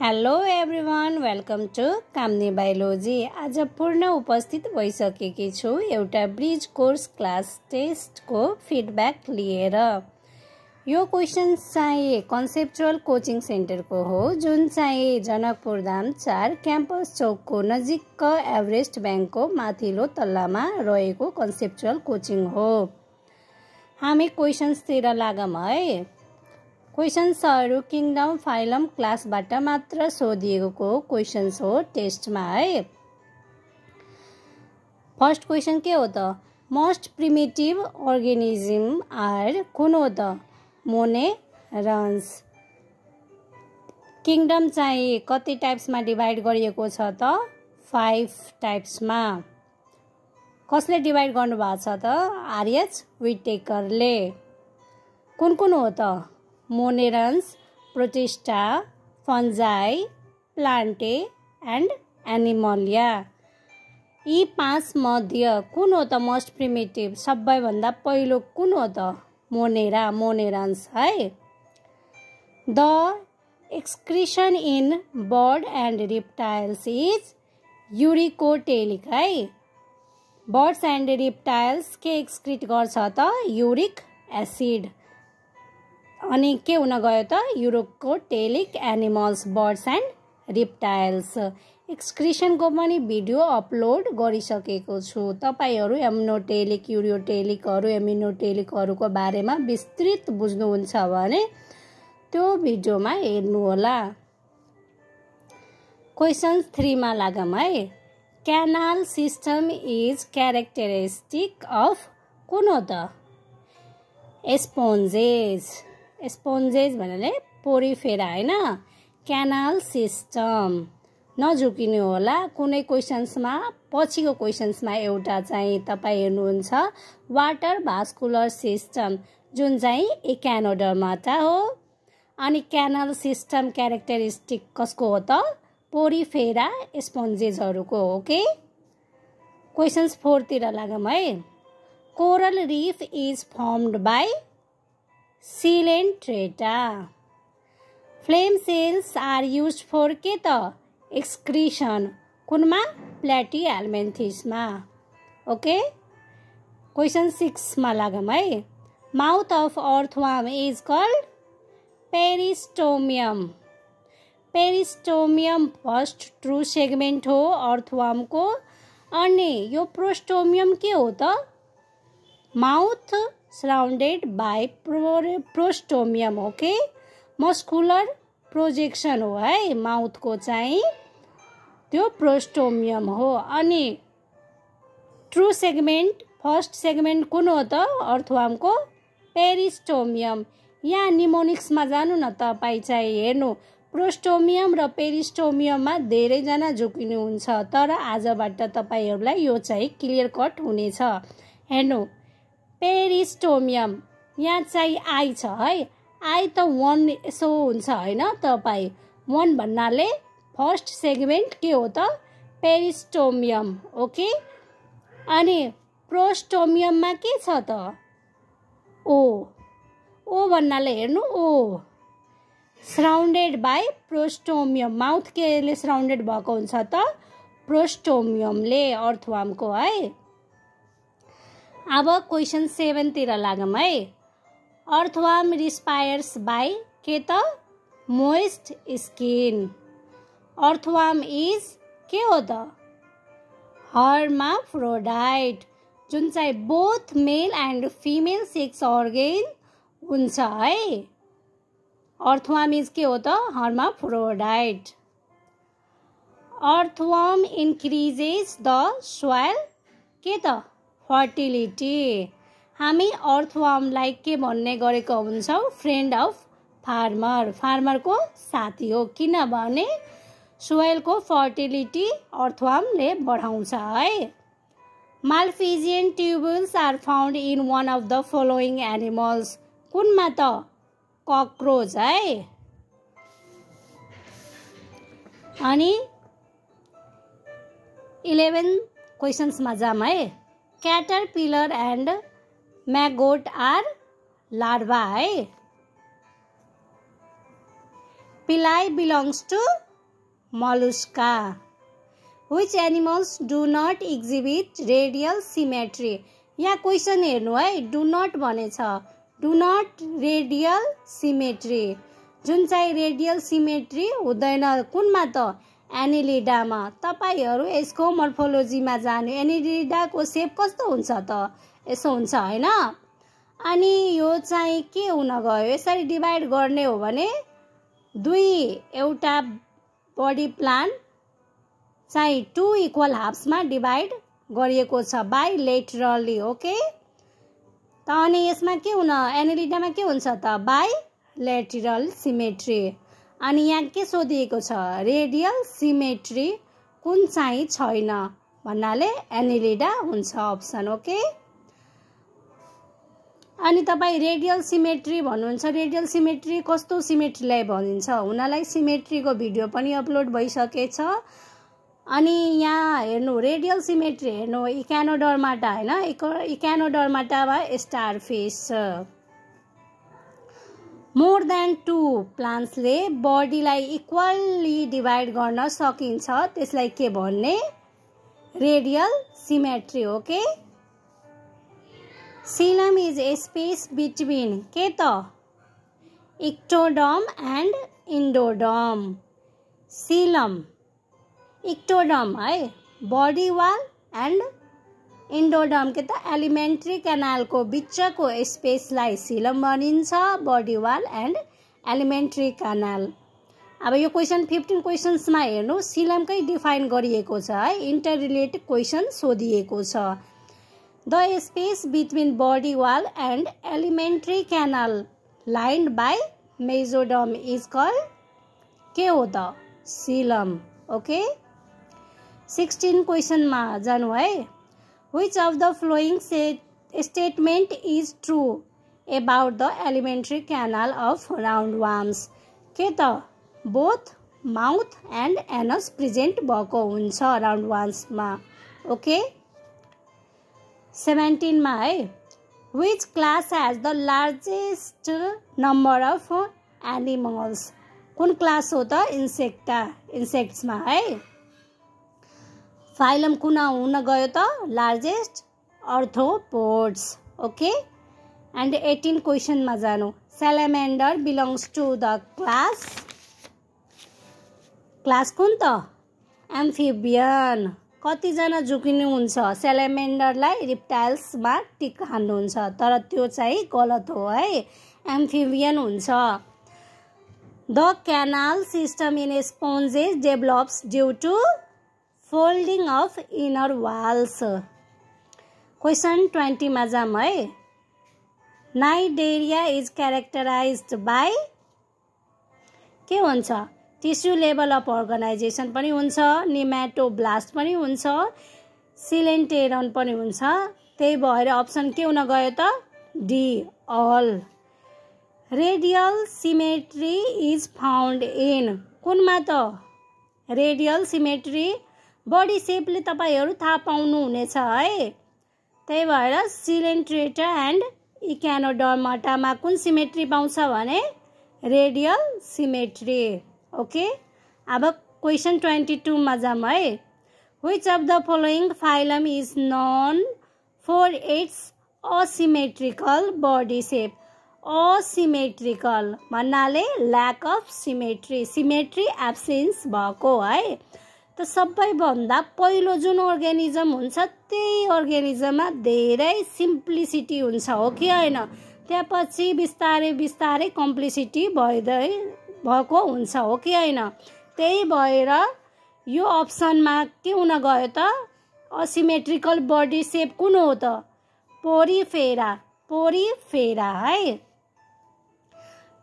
Hello everyone, welcome to Kamani biology. आज पूर्ण उपस्थित भइसकेकी छु एउटा ब्रिज कोर्स क्लास टेस्टको फिडब्याक लिएर। यो क्वेसन चाहिँ कन्सेप्चुअल कोचिङ सेन्टरको हो, जुन चाहिँ जनकपुर धाम 4 क्याम्पस चौकको नजिक एभरेस्ट ब्याङ्कको माथिल्लो तल्लामा रहेको कन्सेप्चुअल कोचिङ हो। हामी क्वेसन्सतिर लागौँ है। क्वेसन्सहरू किङडम फाइलम क्लासबाट मात्र सोधिएको क्वेसन्स हो टेस्टमा है। फर्स्ट क्वेसन के हो त? मोस्ट प्रिमिटिभ अर्गेनिजम आर कुन हो त? मोनेरन्स। किङडम चाहिँ कति टाइप्समा डिभाइड गरिएको छ त? 5 टाइप्समा। कसले डिभाइड गर्नुभएको छ त? आरएच विटेकरले। कुन कुन हो त? Monerans, Protista, Fungi, Plantae and Animalia. यी 5 मध्ये कुन हो त मोस्ट प्रिमिटिभ? सबैभन्दा पहिलो कुन हो त? मोनेरन्स है। The excretion in bird and reptiles is uricotelic है। बर्ड्स एन्ड रिप्टाइल्स के एक्सक्रिट गर्छ त? Uric acid. अनि के हुन गयो त? Uricotelic animals, birds and reptiles. एक्सक्रिसनको पनि भिडियो अपलोड गरिसकेको छु। तपाईहरू एम्नोटेलिक, युरियोटेलिकहरू, एमिनोटेलिकहरूको बारेमा विस्तृत बुझ्नुहुन्छ भने त्यो भिडियोमा हेर्नुहोला। क्वेसन 3 मा लागौँ है। क्यानाल सिस्टम इज क्यारेक्टरिस्टिक अफ कुन हो त? स्पोन्जेस। स्पोन्जेस भन्नाले पोरिफेरा हैन। क्यानाल सिस्टम नझुकिनु होला। कुनै क्वेसन्समा पछिको क्वेसन्समा एउटा चाहिँ तपाईँ हेर्नुहुन्छ वाटर भास्कुलर सिस्टम, जुन चाहिँ इक्यानोडर्माटा हो। अनि क्यानाल सिस्टम क्यारेक्टरिस्टिक कसको हो त? पोरिफेरा स्पोन्जेसहरूको हो के। क्वेसन्स 4 तिर लागौँ है। Coral reef is formed by Coelenterata. Flame cells are used for के त? एक्सक्रिसन। कुनमा? प्लेटिहेल्मिन्थिसमा। ओके। क्वेसन 6 मा लागौँ है। Mouth of earthworm is called peristomium. Peristomium first true segment हो अर्थवर्मको। अनि यो प्रोस्टोमियम के हो त? Mouth surrounded by prostomium. Okay. Muscular projection हो है माउथको चाहिँ, त्यो प्रोस्टोमियम हो। अनि ट्रु सेगमेन्ट फर्स्ट सेगमेन्ट कुन हो त अर्थवर्मको? पेरिस्टोमियम। यहाँ निमोनिक्समा जानु न तपाईँ चाहिँ हेर्नु। प्रोस्टोमियम र पेरिस्टोमियममा धेरैजना झुकिनुहुन्छ, तर आजबाट तपाईँहरूलाई यो चाहिँ क्लियर कट हुनेछ। हेर्नु, पेरिस्टोमियम यहाँ चाहिँ आई छ है। आई त 1 यसो हुन्छ होइन तपाईँ? 1 भन्नाले फर्स्ट सेगमेन्ट के हो त? पेरिस्टोमियम। ओके। अनि प्रोस्टोमियममा के छ त? ओ। ओ भन्नाले हेर्नु, ओ सराउन्डेड बाई प्रोस्टोमियम। माउथ केले सराउन्डेड भएको हुन्छ त? प्रोस्टोमियमले अर्थवर्मको है। अब क्वेसन 7 तिर लागौँ है। अर्थवर्म रिस्पायर्स बाई के त? Moist skin. अर्थवर्म इज के हो त? हर्माफ्रोडाइट, जुन चाहिँ both male and female sex organ हुन्छ है। अर्थवर्म इज के हो त? Hermaphrodite. Earthworm increases the soil के त? फर्टिलिटी। हामी अर्थवर्मलाई के भन्ने गरेको हुन्छौँ? Friend of farmer. फार्मरको साथी हो, किनभने सोइलको फर्टिलिटी अर्थवर्मले बढाउँछ है। Malpighian tubules are found in one of the following animals. कुनमा त? ककरोच है। अनि 11 क्वेसन्समा जाम है। Caterpillar and maggot are larva है। Pila belongs to mollusca. Which animals do not exhibit radial symmetry? यहाँ क्वेसन हेर्नु है, डु नट भनेछ, डु नट रेडियल सिमेट्री, जुन चाहिँ रेडियल सिमेट्री हुँदैन कुनमा त, एनिलिडामा। तपाईहरु यसको मोर्फोलोजीमा जानु, एनिलिडाको सेप कस्तो हुन्छ त, यसो हुन्छ हैन। अनि यो चाहिँ के हुन गयो, यसरी डिभाइड गर्ने हो भने एउटा बडी प्लान चाहिँ 2 इक्वल हाफ्समा डिभाइड गरिएको छ बाइलेटरली। ओके, त अनि यसमा के हुन, एनिलिडामा के हुन्छ त, बाइलेटरल सिमेट्री। अनि यहाँ के सोधिएको छ, रेडियल सिमेट्री कुन चाहिँ छैन भन्नाले एनिलिडा हुन्छ अप्सन। ओके, अनि तपाई रेडियल सिमेट्री भन्नुहुन्छ, रेडियल सिमेट्री कस्तो सिमेट्रीलाई भनिन्छ, हुनलाई सिमेट्रीको भिडियो पनि अपलोड भइसकेछ। अनि यहाँ हेर्नु, रेडियल सिमेट्री हेर्नु, इकानोडर्माटा हैन, इकानोडर्माटामा स्टारफिश। मोर देन 2 प्लान्ट्सले बडीलाई इक्वली डिभाइड गर्न सकिन्छ, त्यसलाई के भन्ने, radial symmetry. Okay, coelom is a space between के त, ectoderm and endoderm. Coelom ectoderm है, बडी वाल, एन्ड इन्डोडर्म के त एलिमेन्ट्री क्यानालको बिचको स्पेसलाई सीलम भनिन्छ, body wall and alimentary canal. अब यो क्वेसन 15 क्वेसन्समा हेर्नु, सीलमकै डिफाइन गरिएको छ है, इन्टर रिलेटेड क्वेसन सोधिएको छ। The space between body wall and alimentary canal lined by mesoderm is called के हो त, सीलम। ओके, 16 क्वेसनमा जानु है। Which of the following statement is true about the alimentary canal of roundworms? के त, both mouth and anus present भएको हुन्छ roundwormsमा। Okay, 17 मा है, which class has the largest number of animals? कुन क्लास हो त, इन्सेक्ट्समा है। फाइलम कुन हुन गयो त, लार्जेस्ट, अर्थ्रोपोड्स। ओके, एन्ड 18 क्वेसनमा जानु, सैलामेन्डर बिलोंग्स टु द क्लास कुन त, एम्फिबियन। कतिजना झुकिनुहुन्छ, सैलामेन्डरलाई रिप्टाइल्समा टिक हान्नुहुन्छ, तर त्यो चाहिँ गलत हो है, एम्फिबियन हुन्छ। The canal system in sponges develops due to folding of inner walls. Question 20 मा जाम है, नाइडेरिया इज क्यारेक्टराइज्ड बाई के हुन्छ, टिस्यु लेभल अफ अर्गनाइजेसन पनि हुन्छ, निमेटोब्लास्ट पनि हुन्छ, सिलेन्टेरन पनि हुन्छ, त्यही भएर अप्सन के हुन गयो त, D, all. Radial symmetry is found in कुनमा त, रेडियल सिमेट्री बडी सेपले तपाईहरु थाहा पाउनु हुनेछ है, त्यही भएर सिलेन्ट्रेटा एन्ड इकानोडर्माटामा कुन सिमेट्री पाउँछ भने, रेडियल सिमेट्री। ओके, अब क्वेसन 22 मा जाम है। Which of the following phylum is known for its asymmetrical body shape? Asymmetrical भन्नाले lack of symmetry, symmetry absence भएको है। त सबैभन्दा पहिलो जुन अर्गानिजम हुन्छ त्यही अर्गानिजममा धेरै सिम्प्लिसिटी हुन्छ, हो कि हैन। त्यसपछि बिस्तारै बिस्तारै कम्प्लिसिटी भएको हुन्छ, हो कि हैन। त्यही भएर यो अप्सनमा के हुन गयो त, असिमेट्रिकल बडी सेप कुन हो त, पोरिफेरा है।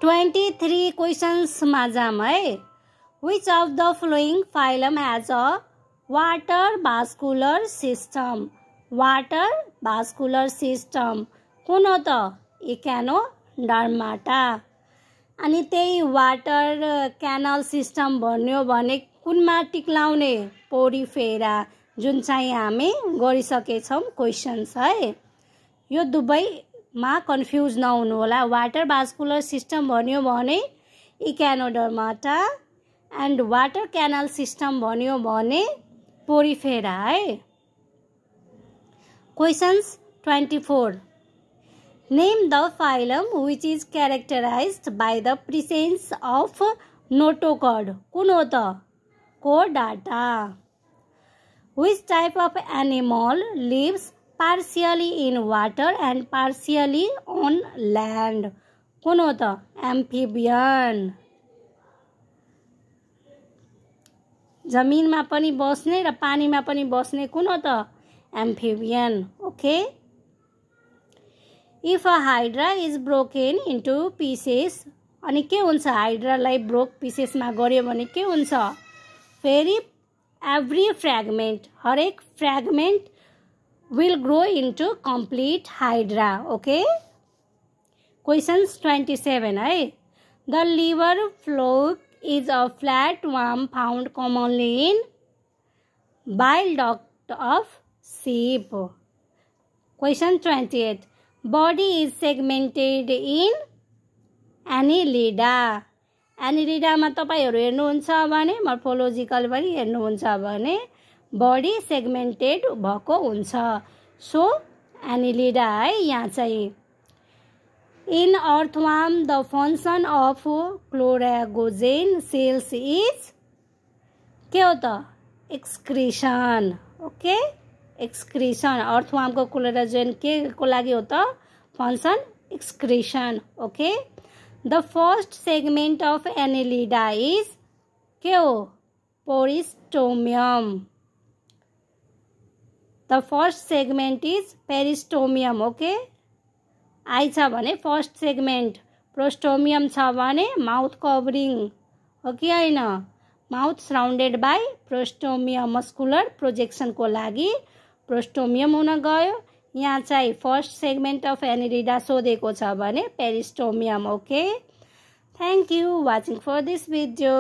23 क्वेसन्समा जाम है। Which of the following phylum has a water vascular system? Water vascular system कुन हो त, इकानोडर्माटा। अनि त्यही वाटर क्यानल सिस्टम भन्यो भने कुनमा टिक्लाउने, पोरिफेरा, जुन चाहिँ हामी गरिसकेछौँ क्वेसन्स है। यो दुवैमा कन्फ्युज नहुनु होला। वाटर भास्कुलर सिस्टम भन्यो भने Echinodermata, and water canal system भन्यो भने पोरिफेरा है। Questions 24 name the phylum which is characterised by the presence of notochord कुन हो त कोडाटा। Which type of animal lives partially in water and partially on land कुन हो त एम्फिबियन। जमिनमा पनि बस्ने र पानीमा पनि बस्ने कुन हो त amphibian. Okay if a hydra is broken into pieces अनि के हुन्छ हाइड्रालाई ब्रोक पिसेसमा गर्यो भने के हुन्छ फेरि एभ्री फ्रेगमेन्ट हरेक fragment will grow into complete hydra. Okay questions 27 है। The liver fluke is a flatworm found commonly in bile duct of sheep. Question 28 body is segmented in annelida. annelida मा तपाईहरु हेर्नुहुन्छ भने मोर्फोलोजिकल पनि हेर्नुहुन्छ भने body सेगमेन्टेड भएको हुन्छ। सो annelida है यहाँ चाहिँ। In earthworm, the function of chlorogogen cells is के हो त excretion। ओके excretion earthworm को क्लोरोजेन के को लागि हो त function excretion। Okay the first segment of annelida is के हो peristomium। the first segment is peristomium। Okay I छ भने फर्स्ट सेगमेन्ट प्रोस्टोमियम छ भने माउथ कभरिङ हो कि हैन mouth surrounded by prostomium muscular प्रोजेक्सनको लागि प्रोस्टोमियम हुन गयो। यहाँ चाहिँ फर्स्ट सेगमेन्ट अफ एनिलिडा सोधेको छ भने peristomium. Okay thank you watching for this video.